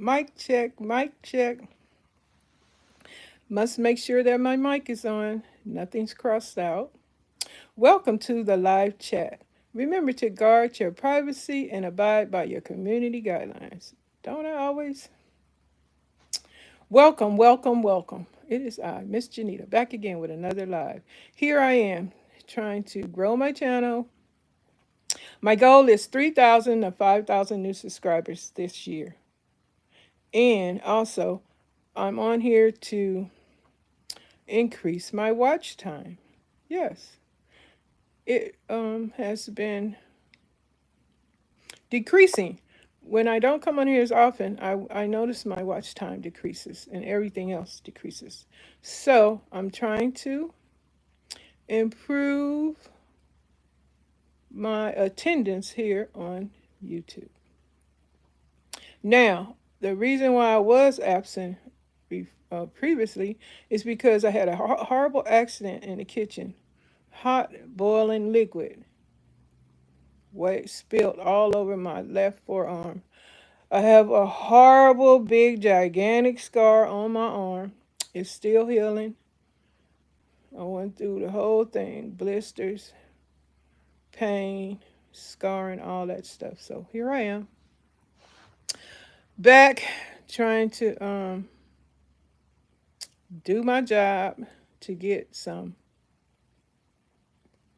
Mic check, mic check. Must make sure that my mic is on. Nothing's crossed out. Welcome to the live chat. Remember to guard your privacy and abide by your community guidelines. Don't I always? Welcome, welcome, welcome. It is I, Miss Janita, back again with another live. Here I am trying to grow my channel. My goal is 3,000 to 5,000 new subscribers this year. And also, I'm on here to increase my watch time. Yes, it has been decreasing. When I don't come on here as often, I notice my watch time decreases and everything else decreases. So I'm trying to improve my attendance here on YouTube. Now, the reason why I was absent previously is because I had a horrible accident in the kitchen. Hot boiling liquid spilled all over my left forearm. I have a horrible, big, gigantic scar on my arm. It's still healing. I went through the whole thing, blisters, pain, scarring, all that stuff. So here I am, back trying to do my job to get some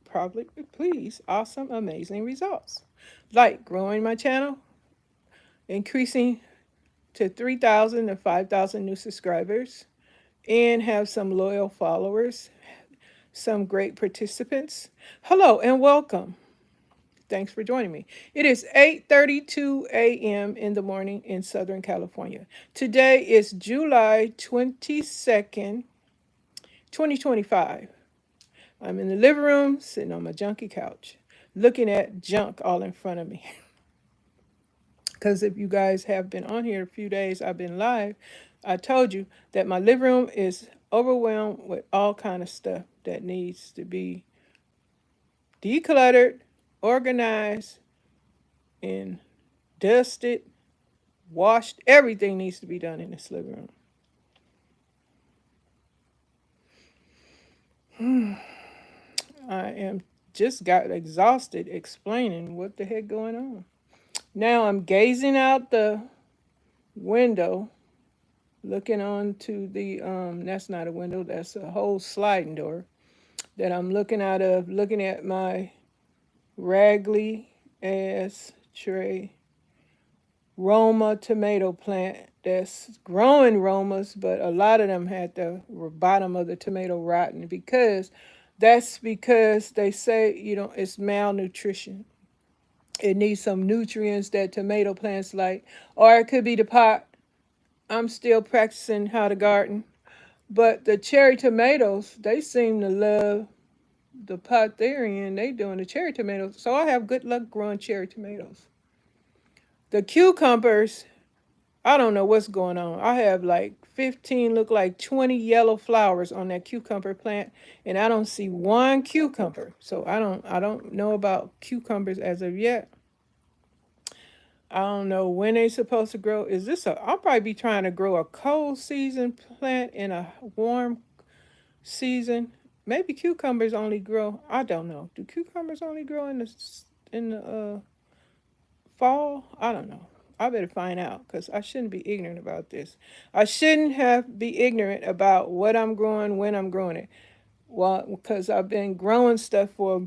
probably please awesome, amazing results. Like growing my channel, increasing to 3,000 to 5,000 new subscribers, and have some loyal followers, some great participants. Hello and welcome. Thanks for joining me. It is 8:32 a.m. in the morning in Southern California. Today is July 22nd, 2025. I'm in the living room, sitting on my junky couch, looking at junk all in front of me. Because if you guys have been on here a few days, I've been live, I told you that my living room is overwhelmed with all kind of stuff that needs to be decluttered, organized, and dusted, washed. Everything needs to be done in this living room. I am just got exhausted explaining what the heck going on. Now I'm gazing out the window, looking onto the that's not a window, that's a whole sliding door that I'm looking out of, looking at my raggedy ass tray Roma tomato plant that's growing Romas, but a lot of them had the bottom of the tomato rotten because they say, it's malnutrition. It needs some nutrients that tomato plants like, or it could be the pot. I'm still practicing how to garden. But the cherry tomatoes, they seem to love the pot they're in. They doing the cherry tomatoes. So I have good luck growing cherry tomatoes. The cucumbers, I don't know what's going on. I have like 15, look like 20 yellow flowers on that cucumber plant, and I don't see one cucumber. So I don't know about cucumbers as of yet. I don't know when they're supposed to grow. I'll probably be trying to grow a cold season plant in a warm season. Maybe cucumbers only grow. I don't know. Do cucumbers only grow in the fall? I don't know. I better find out because I shouldn't be ignorant about this. I shouldn't have be ignorant about what I'm growing, when I'm growing it. Well, because I've been growing stuff for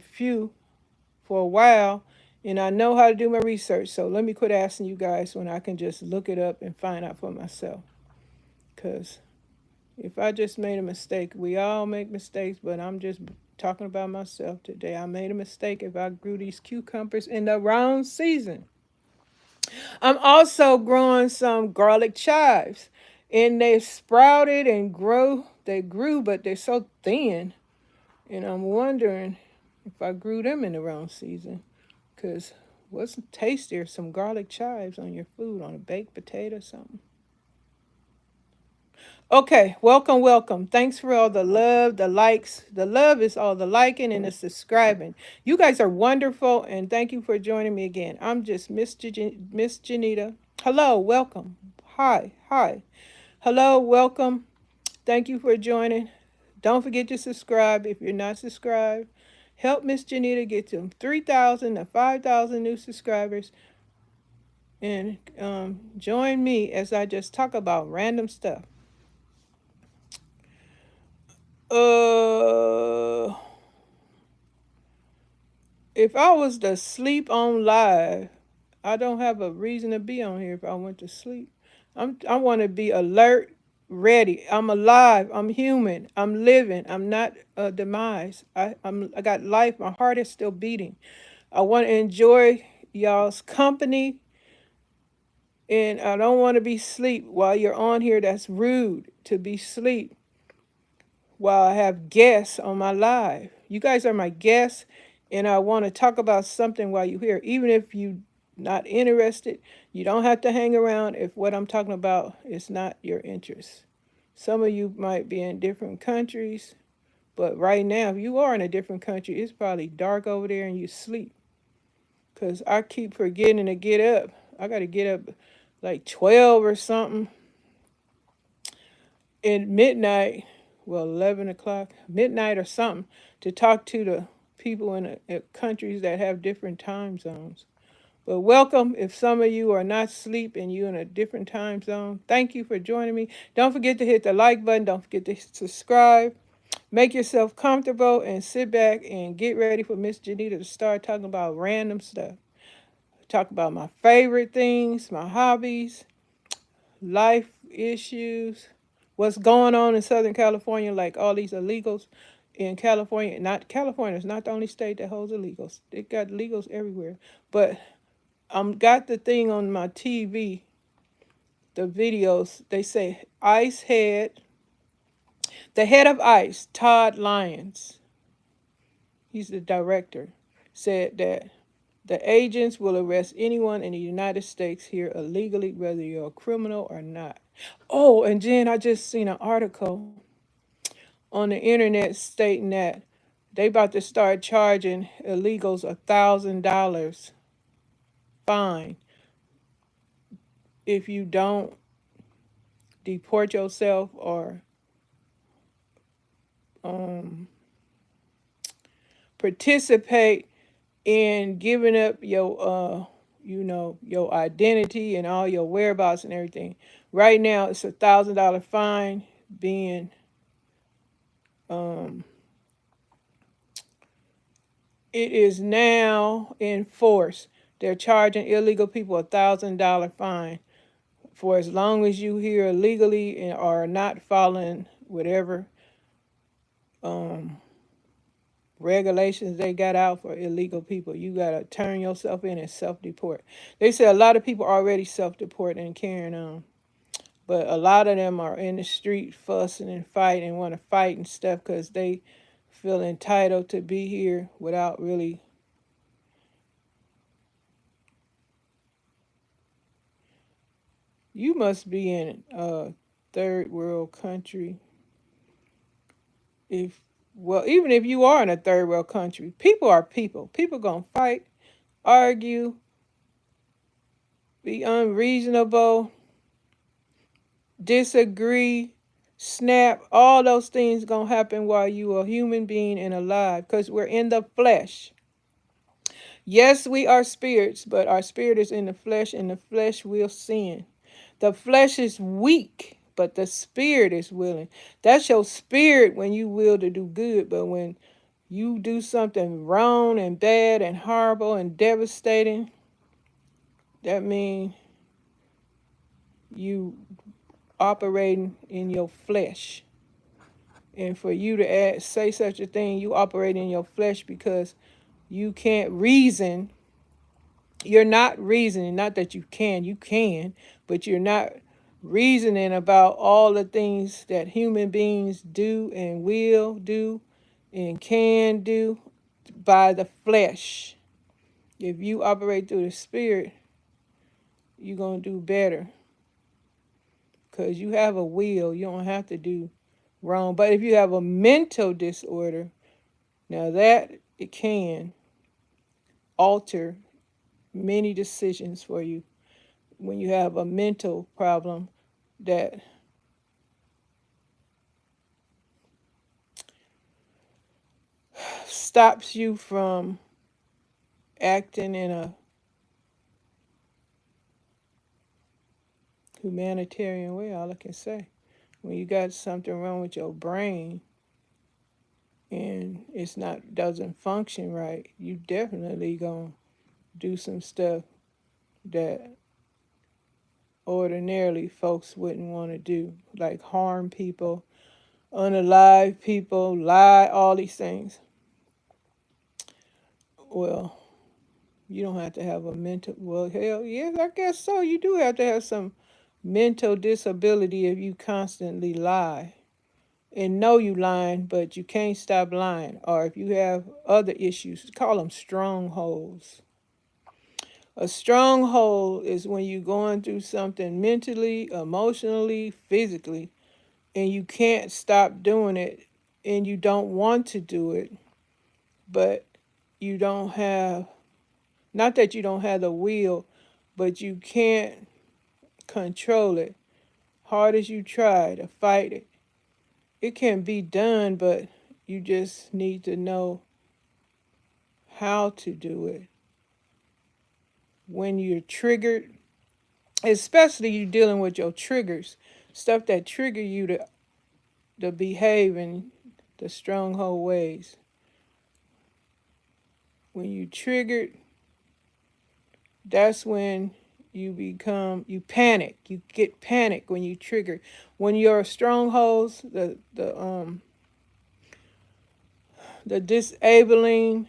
a while, and I know how to do my research. So let me quit asking you guys when I can just look it up and find out for myself. Because if I just made a mistake, we all make mistakes, but I'm just talking about myself today. I made a mistake if I grew these cucumbers in the wrong season. I'm also growing some garlic chives, and they sprouted and grow. They grew, but they're so thin, and I'm wondering if I grew them in the wrong season. Because what's tastier, some garlic chives on your food, on a baked potato or something? Okay, welcome, welcome. Thanks for all the love, the likes. The love is all the liking and the subscribing. You guys are wonderful, and thank you for joining me again. I'm just Miss Janita. Hello, welcome. Hi. Hello, welcome. Thank you for joining. Don't forget to subscribe if you're not subscribed. Help Miss Janita get to 3,000 to 5,000 new subscribers. And join me as I just talk about random stuff. Uh, if I was to sleep on live, I don't have a reason to be on here if I went to sleep. I want to be alert, ready. I'm alive. I'm human. I'm living. I'm not a demise. I got life. My heart is still beating. I want to enjoy y'all's company, and I don't want to be asleep while you're on here. That's rude to be asleep while I have guests on my live. You guys are my guests, and I want to talk about something while you're here. Even if you're not interested, you don't have to hang around if what I'm talking about is not your interest. Some of you might be in different countries, but right now, if you are in a different country, it's probably dark over there and you sleep. Because I keep forgetting to get up. I got to get up like 12 or something at midnight, well, 11 o'clock, midnight or something, to talk to the people in countries that have different time zones. But welcome. If some of you are not asleep and you're in a different time zone, thank you for joining me. Don't forget to hit the like button. Don't forget to subscribe. Make yourself comfortable and sit back and get ready for Miss Janita to start talking about random stuff. Talk about my favorite things, my hobbies, life issues, what's going on in Southern California, like all these illegals in California. Not California is not the only state that holds illegals. They got illegals everywhere. But got the thing on my TV, the videos. They say the head of ICE, Todd Lyons, he's the director, said that the agents will arrest anyone in the United States here illegally, whether you're a criminal or not. Oh, and then I just seen an article on the internet stating that they about to start charging illegals $1,000 fine if you don't deport yourself or um, participate in giving up your identity and all your whereabouts and everything. Right now, it's $1,000 fine being um, it is now in force. They're charging illegal people $1,000 fine for as long as you here illegally and are not following whatever um, regulations they got out for illegal people. You gotta turn yourself in and self-deport. They say a lot of people already self-deport and carrying on, but a lot of them are in the street fussing and fighting and want to fight and stuff because they feel entitled to be here without really. You must be in a third world country. If Well, even if you are in a third world country, people are people. People gonna fight, argue, be unreasonable, disagree, snap. All those things gonna happen while you are a human being and alive, because we're in the flesh. Yes, we are spirits, but our spirit is in the flesh, and the flesh will sin. The flesh is weak, but the spirit is willing. That's your spirit when you will to do good, but when you do something wrong and bad and horrible and devastating, that means you operating in your flesh. And for you to say such a thing, you operate in your flesh because you can't reason. You're not reasoning, not that you can, but you're not reasoning about all the things that human beings do and will do and can do by the flesh. If you operate through the spirit, you're going to do better because you have a will. You don't have to do wrong. But if you have a mental disorder, now that it can alter many decisions for you when you have a mental problem that stops you from acting in a humanitarian way, all I can say. When you got something wrong with your brain and it's not doesn't function right, you definitely gonna do some stuff that ordinarily folks wouldn't want to do, like harm people, unalive people, lie, all these things. Well, you don't have to have a mental, well, hell, yes, I guess so. You do have to have some mental disability if you constantly lie and know you lying, but you can't stop lying. Or if you have other issues, call them strongholds. A stronghold is when you're going through something mentally, emotionally, physically, and you can't stop doing it and you don't want to do it, but you don't have, not that you don't have the will, but you can't control it. Hard as you try to fight it, it can be done, but you just need to know how to do it. When you're triggered, especially you dealing with your triggers, stuff that trigger you to behave in the stronghold ways. When you triggered, that's when you panic. You get panic when you trigger. When your strongholds, the disabling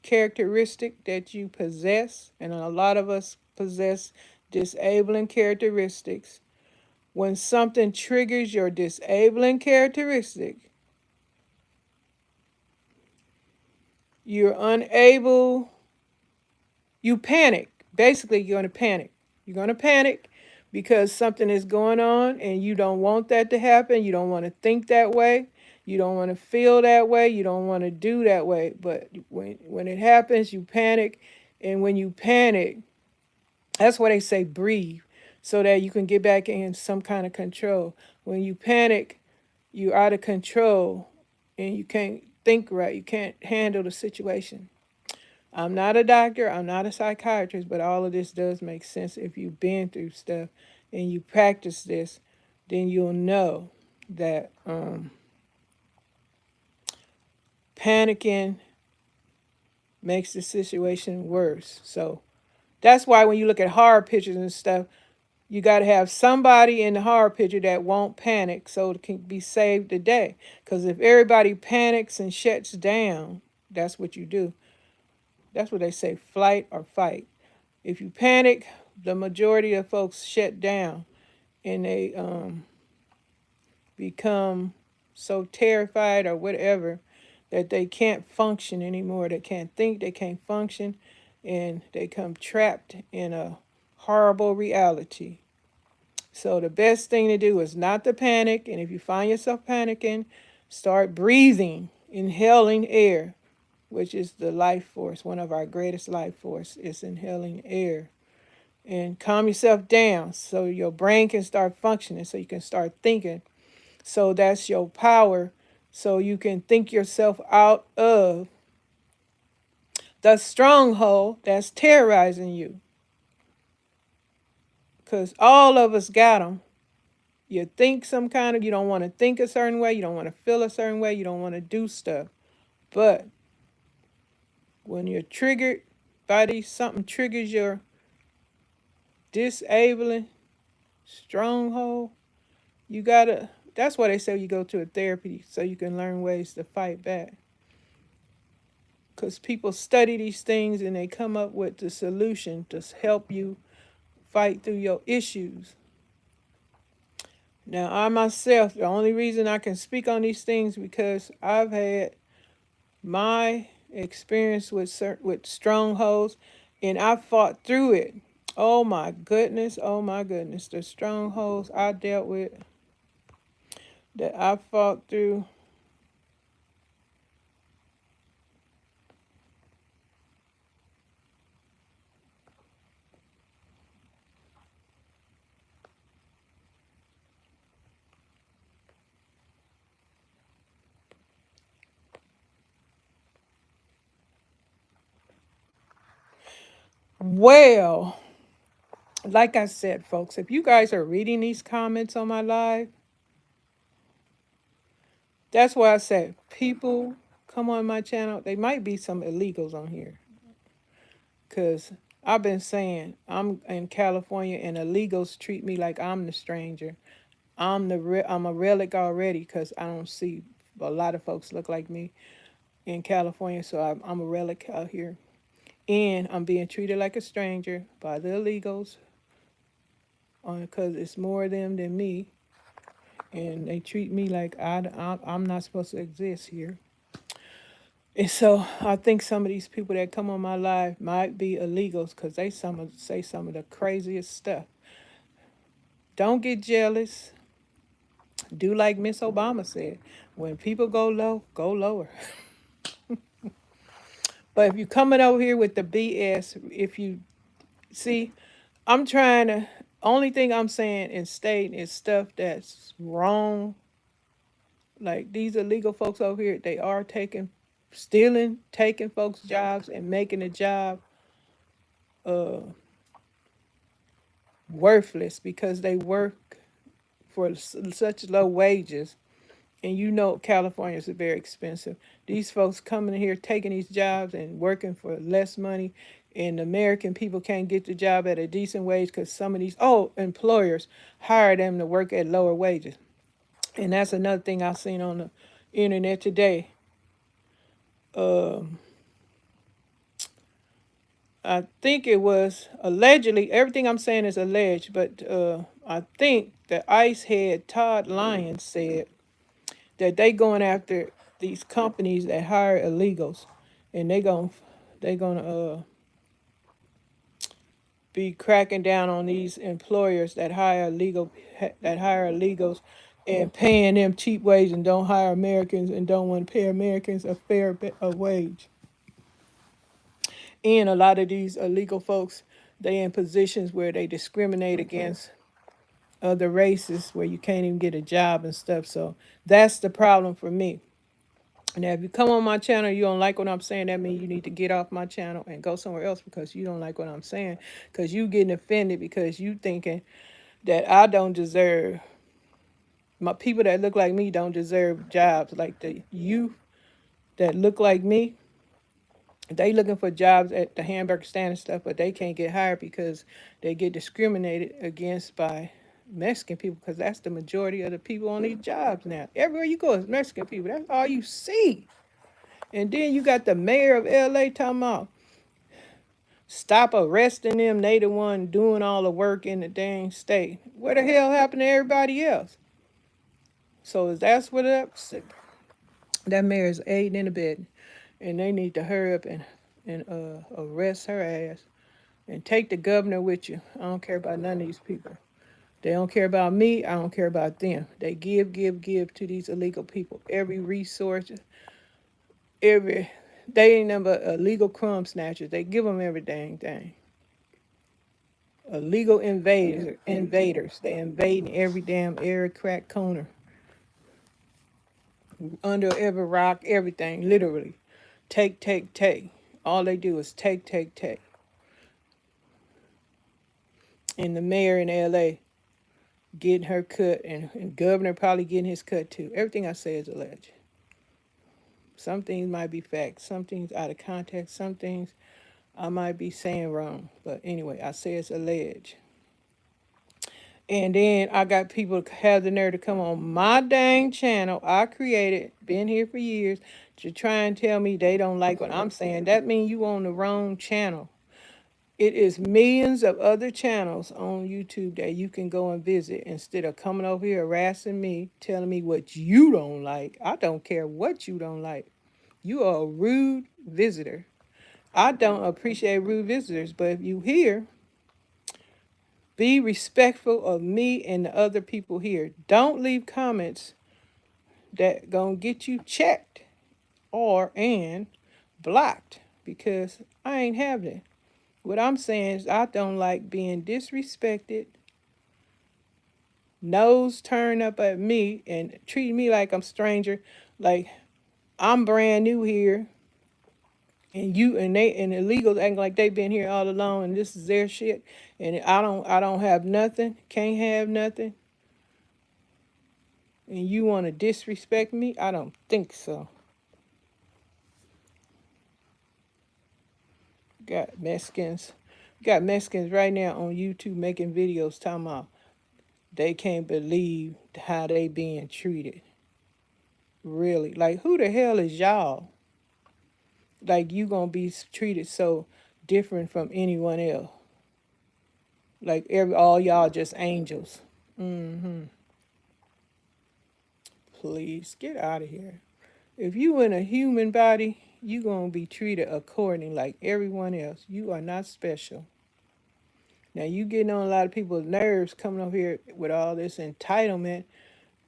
characteristic that you possess, and a lot of us possess disabling characteristics. When something triggers your disabling characteristic, you're unable, you panic. Basically, you're going to panic. You're going to panic because something is going on and you don't want that to happen. You don't want to think that way. You don't want to feel that way. You don't want to do that way. But when it happens, you panic. And when you panic, that's why they say breathe, so that you can get back in some kind of control. When you panic, you're out of control and you can't think right. You can't handle the situation. I'm not a doctor, I'm not a psychiatrist, but all of this does make sense. If you've been through stuff and you practice this, then you'll know that panicking makes the situation worse. So that's why when you look at horror pictures and stuff, you got to have somebody in the horror picture that won't panic so it can be saved today. Because if everybody panics and shuts down, that's what you do. That's what they say, flight or fight. If you panic, the majority of folks shut down and they become so terrified or whatever that they can't function anymore. They can't think, they can't function, and they come trapped in a horrible reality. So the best thing to do is not to panic, and if you find yourself panicking, start breathing, inhaling air, which is the life force. One of our greatest life force is inhaling air. And calm yourself down so your brain can start functioning, so you can start thinking. So that's your power, so you can think yourself out of the stronghold that's terrorizing you. Because all of us got them. You think some kind of, you don't want to think a certain way, you don't want to feel a certain way, you don't want to do stuff. But when you're triggered by these, something triggers your disabling stronghold, you gotta, that's why they say you go to a therapy so you can learn ways to fight back. Because people study these things and they come up with the solution to help you fight through your issues. Now, I myself, the only reason I can speak on these things because I've had my experience with strongholds and I fought through it. Oh my goodness, the strongholds I dealt with that I fought through. Well, like I said, folks, if you guys are reading these comments on my live, that's why I said people come on my channel. They might be some illegals on here. Because I've been saying I'm in California and illegals treat me like I'm the stranger. I'm a relic already because I don't see a lot of folks look like me in California. So I'm a relic out here. And I'm being treated like a stranger by the illegals because it's more of them than me. And they treat me like I'm not supposed to exist here. And so I think some of these people that come on my live might be illegals because they say some of the craziest stuff. Don't get jealous. Do like Miss Obama said. When people go low, go lower. But if you're coming over here with the BS, if you see, I'm trying to, only thing I'm saying and stating is stuff that's wrong. Like these illegal folks over here, they are stealing, taking folks' jobs and making the job uh, worthless because they work for such low wages. And you know California is very expensive. These folks coming in here taking these jobs and working for less money, and American people can't get the job at a decent wage because some of these employers hire them to work at lower wages. And that's another thing I've seen on the internet today. Um, I think it was allegedly, everything I'm saying is alleged, but I think the ICE head Todd Lyons said that they going after these companies that hire illegals, and they gonna be cracking down on these employers that hire illegals and paying them cheap wage and don't hire Americans and don't want to pay Americans a wage. And a lot of these illegal folks, they in positions where they discriminate against other races, where you can't even get a job and stuff. So that's the problem for me. Now, if you come on my channel, you don't like what I'm saying, that means you need to get off my channel and go somewhere else because you don't like what I'm saying. Because you getting offended because you thinking that I don't deserve, my people that look like me don't deserve jobs. Like the youth that look like me, they looking for jobs at the hamburger stand and stuff, but they can't get hired because they get discriminated against by Mexican people because that's the majority of the people on these jobs now. Everywhere you go is Mexican people. That's all you see. And then you got the mayor of LA talking about stop arresting them. They the one doing all the work in the dang state. What the hell happened to everybody else? So that's what that mayor is aiding in abetting. And they need to hurry up and arrest her ass and take the governor with you. I don't care about none of these people. They don't care about me. I don't care about them. They give to these illegal people every resource, every they ain't number illegal crumb snatchers. They give them every dang thing. Illegal invaders. They invading every damn area, crack corner, under every rock, everything. Literally, take. All they do is take. And the mayor in L.A. getting her cut, and governor probably getting his cut too. Everything I say is alleged. Some things might be facts. Some things out of context. Some things I might be saying wrong. But anyway, I say it's alleged. And then I got people have the nerve to come on my dang channel I created, been here for years, to try and tell me they don't like what I'm saying. That means you on the wrong channel. It is millions of other channels on YouTube that you can go and visit instead of coming over here harassing me, telling me what you don't like. I don't care what you don't like. You are a rude visitor. I don't appreciate rude visitors, but if you here, be respectful of me and the other people here. Don't leave comments that gonna get you checked and blocked because I ain't having it. What I'm saying is I don't like being disrespected, nose turned up at me and treating me like I'm stranger, like I'm brand new here And illegals acting like they been here all along and this is their shit. And I don't have nothing, can't have nothing. And you want to disrespect me? I don't think so. Got Mexicans, got Mexicans right now on YouTube making videos talking about they can't believe how they being treated. Really, like who the hell is y'all? Like you gonna be treated so different from anyone else? Like all y'all just angels. Mm-hmm. Please get out of here. If you in a human body, you gonna be treated according like everyone else. You are not special. Now you getting on a lot of people's nerves coming up here with all this entitlement,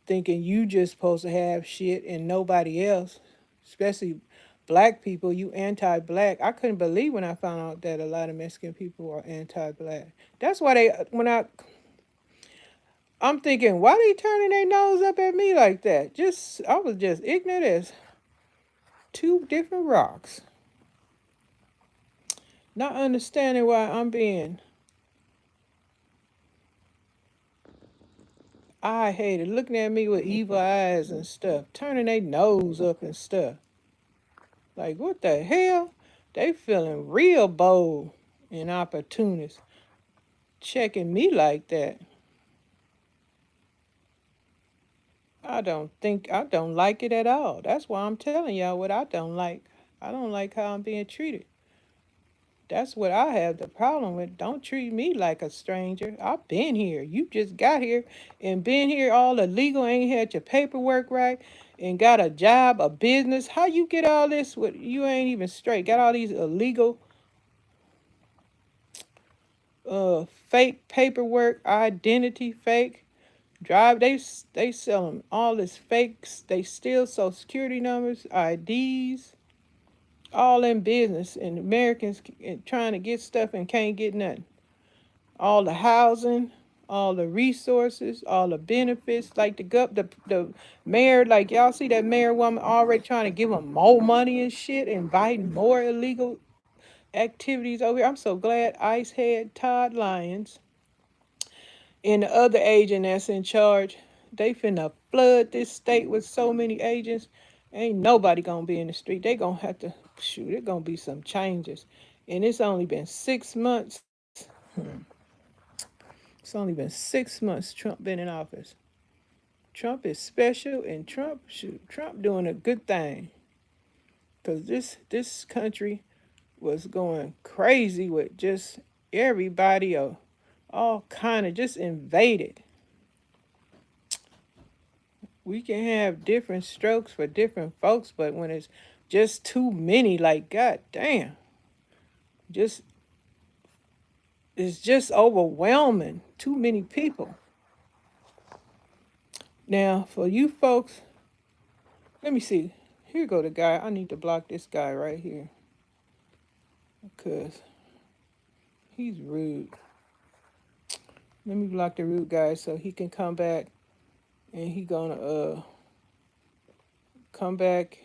thinking you just supposed to have shit and nobody else. Especially black people, you anti-black. I couldn't believe when I found out that a lot of Mexican people are anti-black. That's why I'm thinking, why they turning their nose up at me like that? I was just ignorant as two different rocks. Not understanding why I'm being eye hated, looking at me with evil eyes and stuff, turning their nose up and stuff. Like, what the hell? They feeling real bold and opportunist, checking me like that. I don't like it at all. That's why I'm telling y'all what I don't like. I don't like how I'm being treated. That's what I have the problem with. Don't treat me like a stranger. I've been here. You just got here and been here all illegal, ain't had your paperwork right, and got a job, a business. How you get all this with you ain't even straight? Got all these illegal fake paperwork, identity fake. They sell them all this fakes. They steal social security numbers, IDs, all in business, and Americans trying to get stuff and can't get nothing. All the housing, all the resources, all the benefits. Like the mayor, like y'all see that mayor woman already trying to give them more money and shit, inviting more illegal activities over here. I'm so glad ICE had Todd Lyons and the other agent that's in charge. They finna flood this state with so many agents. Ain't nobody gonna be in the street. They gonna have to shoot. It gonna be some changes, and it's only been 6 months. It's only been 6 months Trump been in office. Trump is special, and Trump doing a good thing. Cause this country was going crazy with just everybody, all kind of just invaded. We can have different strokes for different folks, but when it's just too many, like god damn, just it's just overwhelming. Too many people. Now for you folks, let me see. Here go the guy. I need to block this guy right here because he's rude. Let me block the rude guy so he can come back and he gonna come back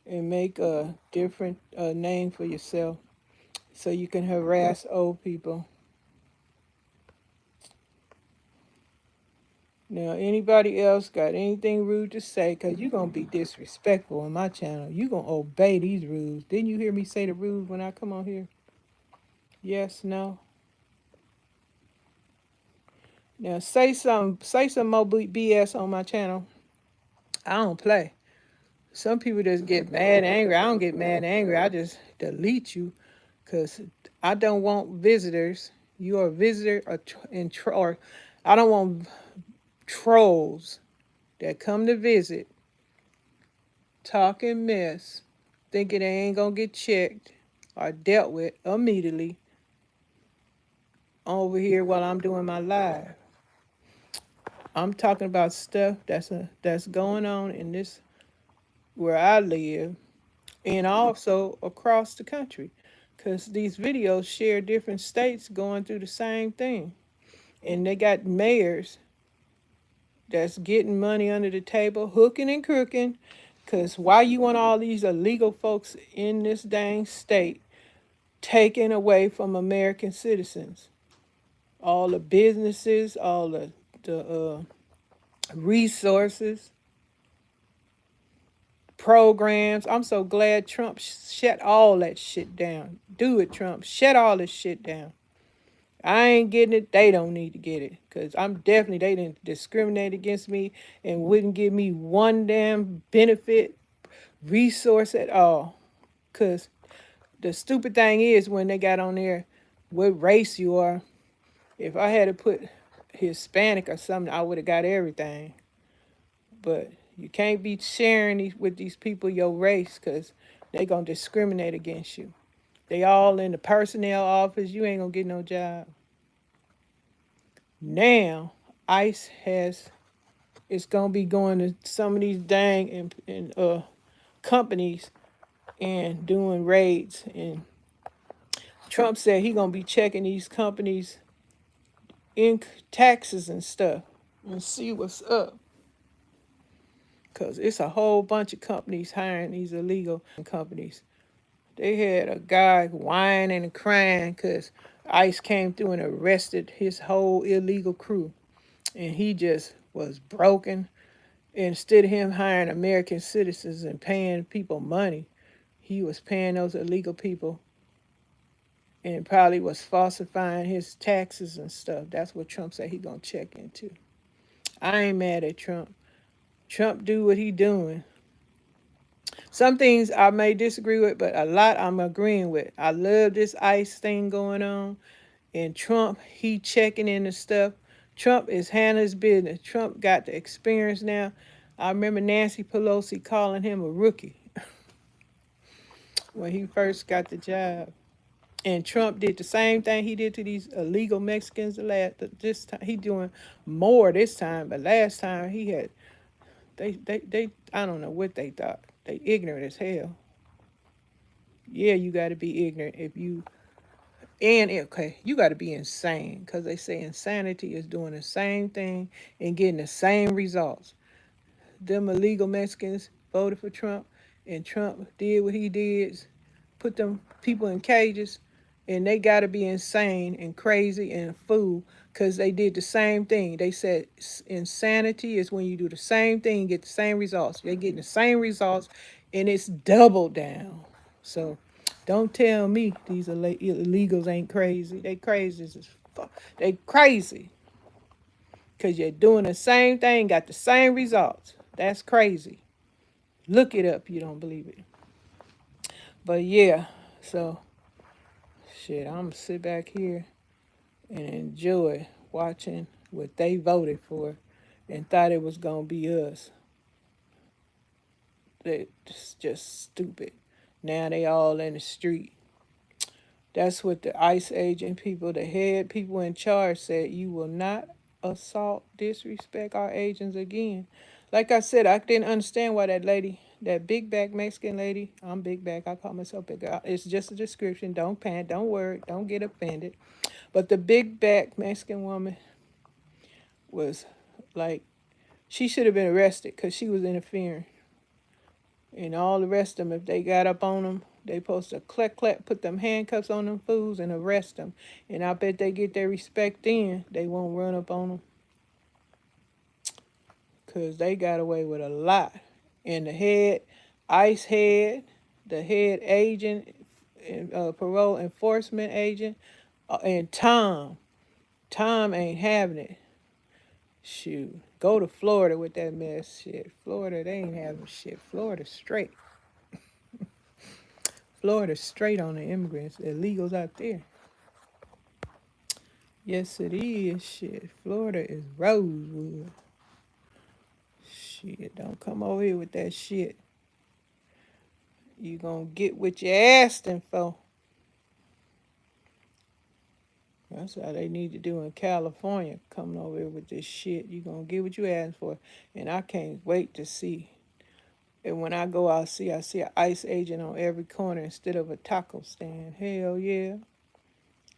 and make a different name for yourself so you can harass old people. Now, anybody else got anything rude to say? Because you're going to be disrespectful on my channel. You're going to obey these rules. Didn't you hear me say the rules when I come on here? Yes, no? Now, say some more BS on my channel. I don't play. Some people just get mad and angry. I don't get mad and angry. I just delete you because I don't want visitors. You are a visitor or I don't want trolls that come to visit, talking mess, thinking they ain't gonna get checked or dealt with immediately over here while I'm doing my live. I'm talking about stuff that's going on in this where I live and also across the country. Cause these videos share different states going through the same thing. And they got mayors that's getting money under the table, hooking and crooking, Because why you want all these illegal folks in this dang state taken away from American citizens? All the businesses, all the resources, programs. I'm so glad Trump shut all that shit down. Do it, Trump. Shut all this shit down. I ain't getting it. They don't need to get it. Because I'm definitely, they didn't discriminate against me and wouldn't give me one damn benefit, resource at all. Because the stupid thing is when they got on there what race you are, if I had to put Hispanic or something, I would have got everything. But you can't be sharing with these people your race because they going to discriminate against you. They all in the personnel office. You ain't going to get no job. Now, ICE it's going to be going to some of these dang companies and doing raids. And Trump said he going to be checking these companies in taxes and stuff and see what's up. Because it's a whole bunch of companies hiring these illegal companies. They had a guy whining and crying because ICE came through and arrested his whole illegal crew. And he just was broken. Instead of him hiring American citizens and paying people money, he was paying those illegal people and probably was falsifying his taxes and stuff. That's what Trump said he gonna check into. I ain't mad at Trump. Trump do what he doing. Some things I may disagree with, but a lot I'm agreeing with. I love this ICE thing going on. And Trump, he checking in the stuff. Trump is handling his business. Trump got the experience now. I remember Nancy Pelosi calling him a rookie when he first got the job. And Trump did the same thing he did to these illegal Mexicans this time. He doing more this time, but last time he had they I don't know what they thought. They ignorant as hell. Yeah, you got to be ignorant if you and okay, you got to be insane because they say insanity is doing the same thing and getting the same results. Them illegal Mexicans voted for Trump, and Trump did what he did, put them people in cages, and they got to be insane and crazy and a fool because they did the same thing. They said insanity is when you do the same thing, get the same results. They're getting the same results, and it's double down. So don't tell me these illegals ain't crazy. They crazy as fuck. They crazy because you're doing the same thing, got the same results. That's crazy. Look it up, you don't believe it. But yeah, so shit, I'm gonna sit back here and enjoy watching what they voted for and thought it was gonna be us. It's just stupid. Now they all in the street. That's what the ICE agent people, the head people in charge said, you will not assault, disrespect our agents again. Like I said, I didn't understand why that lady, that big back Mexican lady, I'm big back, I call myself big back. It's just a description. Don't panic, don't worry, don't get offended. But the big back Mexican woman was like, she should have been arrested because she was interfering. And all the rest of them, if they got up on them, they supposed to clap, put them handcuffs on them fools and arrest them. And I bet they get their respect then. They won't run up on them. Because they got away with a lot. And the head, ICE head, the head agent, parole enforcement agent, and Tom. Tom ain't having it. Shoot. Go to Florida with that mess. Shit. Florida, they ain't having shit. Florida straight. Florida straight on the immigrants, the illegals out there. Yes, it is. Shit, Florida is Rosewood. Shit, don't come over here with that shit. You gonna get what you asking for. That's how they need to do in California. Coming over here with this shit, you gonna get what you asking for. And I can't wait to see. And when I go, I see an ICE agent on every corner instead of a taco stand. Hell yeah.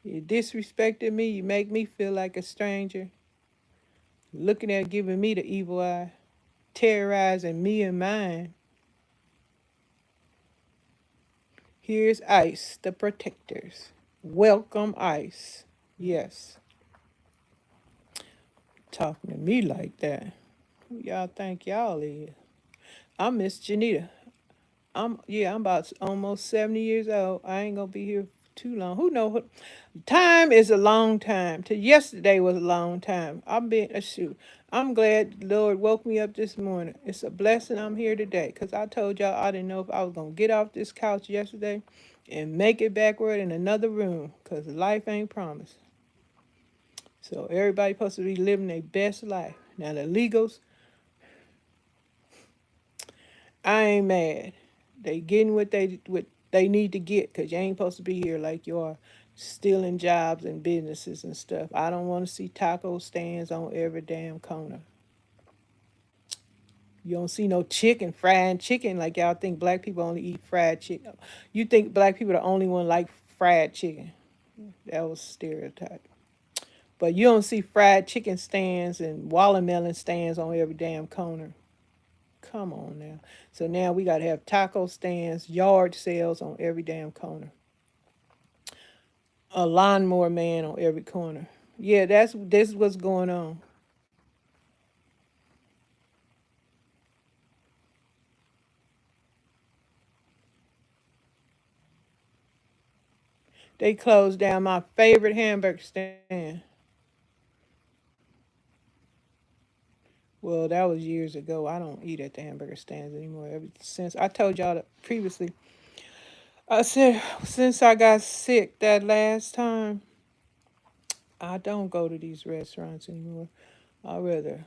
You disrespected me. You make me feel like a stranger. Looking at giving me the evil eye, terrorizing me and mine. Here's Ice, the protectors. Welcome, Ice. Yes, talking to me like that. Who y'all think y'all is? I'm Miss Janita. I'm about almost 70 years old. I ain't gonna be here too long. Who know what time is a long time. To yesterday was a long time. I'm being a shoot. I'm glad the Lord woke me up this morning. It's a blessing I'm here today. Cause I told y'all I didn't know if I was gonna get off this couch yesterday and make it backward in another room. Cause life ain't promised. So everybody supposed to be living their best life. Now the legals, I ain't mad. They getting what they need to get because you ain't supposed to be here like you are stealing jobs and businesses and stuff. I don't want to see taco stands on every damn corner. You don't see no chicken, fried chicken like y'all think black people only eat fried chicken. You think black people are the only one like fried chicken. That was stereotype. But you don't see fried chicken stands and watermelon stands on every damn corner. Come on now. So now we got to have taco stands, yard sales on every damn corner, a lawnmower man on every corner. Yeah, this is what's going on. They closed down my favorite hamburger stand. Well, that was years ago. I don't eat at the hamburger stands anymore. Ever since I told y'all that previously, I said since I got sick that last time, I don't go to these restaurants anymore. I'd rather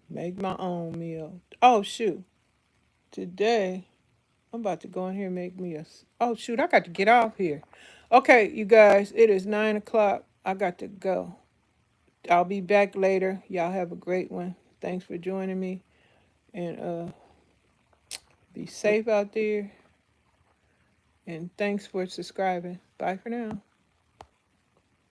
make my own meal. Oh shoot! Today I'm about to go in here and make me Oh shoot! I got to get off here. Okay, you guys, it is 9 o'clock. I got to go. I'll be back later. Y'all have a great one. Thanks for joining me, and be safe out there. And thanks for subscribing. Bye for now.